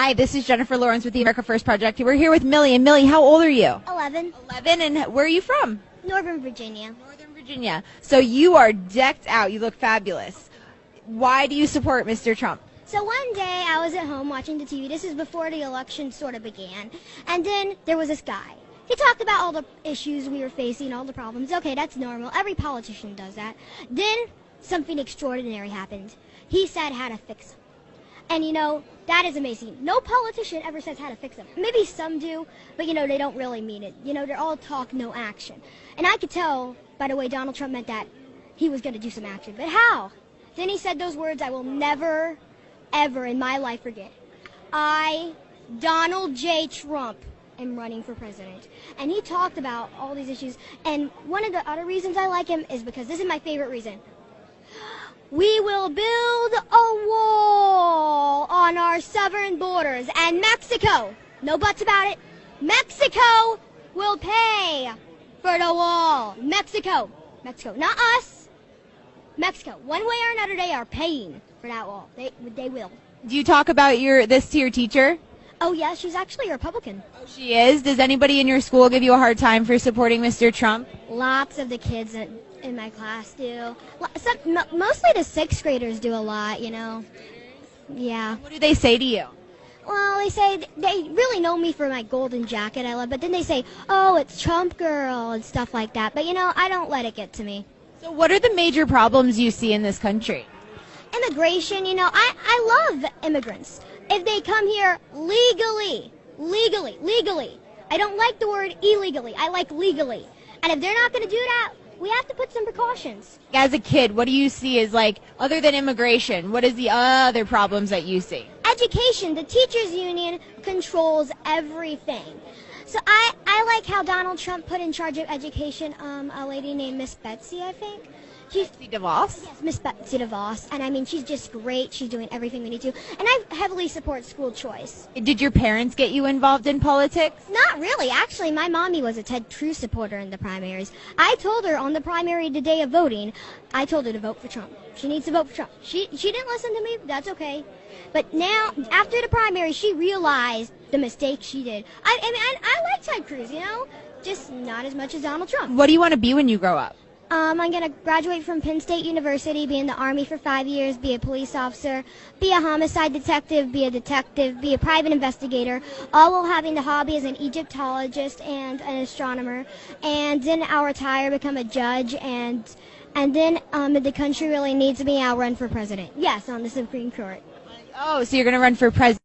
Hi, this is Jennifer Lawrence with the America First Project. We're here with Millie. And Millie, how old are you? 11. 11, and where are you from? Northern Virginia. Northern Virginia. So you are decked out. You look fabulous. Why do you support Mr. Trump? So one day I was at home watching the TV. This is before the election sort of began. And then there was this guy. He talked about all the issues we were facing, all the problems. Okay, that's normal. Every politician does that. Then something extraordinary happened. He said how to fix them. And, you know, that is amazing. No politician ever says how to fix them. Maybe some do, but, you know, they don't really mean it. You know, they're all talk, no action. And I could tell by the way Donald Trump meant that he was going to do some action. But how? Then he said those words I will never, ever in my life forget. I, Donald J. Trump, am running for president. And he talked about all these issues. And one of the other reasons I like him is because this is my favorite reason. We will build a wall on our southern borders, and Mexico, no buts about it, Mexico will pay for the wall. Mexico, not us, Mexico. One way or another, they are paying for that wall. They will. Do you talk about this to your teacher? Oh, yeah, she's actually a Republican. Oh, she is? Does anybody in your school give you a hard time for supporting Mr. Trump? Lots of the kids in my class do. Mostly the 6th graders do a lot, you know. Yeah. What do they say to you? Well, they say they really know me for my golden jacket I love, but then they say, oh, it's Trump girl and stuff like that. But, you know, I don't let it get to me. So what are the major problems you see in this country? Immigration, you know, I love immigrants. If they come here legally. I don't like the word illegally. I like legally. And if they're not going to do that, we have to put some precautions. As a kid, what do you see as, like, other than immigration, what is the other problems that you see? Education. The teachers union controls everything. So I like how Donald Trump put in charge of education a lady named Miss Betsy, I think. Betsy DeVos? Yes, Miss Betsy DeVos. And I mean, she's just great. She's doing everything we need to. And I heavily support school choice. Did your parents get you involved in politics? Not really. Actually, my mommy was a Ted Cruz supporter in the primaries. I told her on the primary, the day of voting, I told her to vote for Trump. She needs to vote for Trump. She didn't listen to me. That's okay. But now, after the primary, she realized the mistake she did. I like Ted Cruz, you know, just not as much as Donald Trump. What do you want to be when you grow up? I'm going to graduate from Penn State University, be in the Army for 5 years, be a police officer, be a homicide detective, be a private investigator, all while having the hobby as an Egyptologist and an astronomer. And then I'll retire, become a judge, and then if the country really needs me, I'll run for president. Yes, on the Supreme Court. Oh, so you're going to run for president.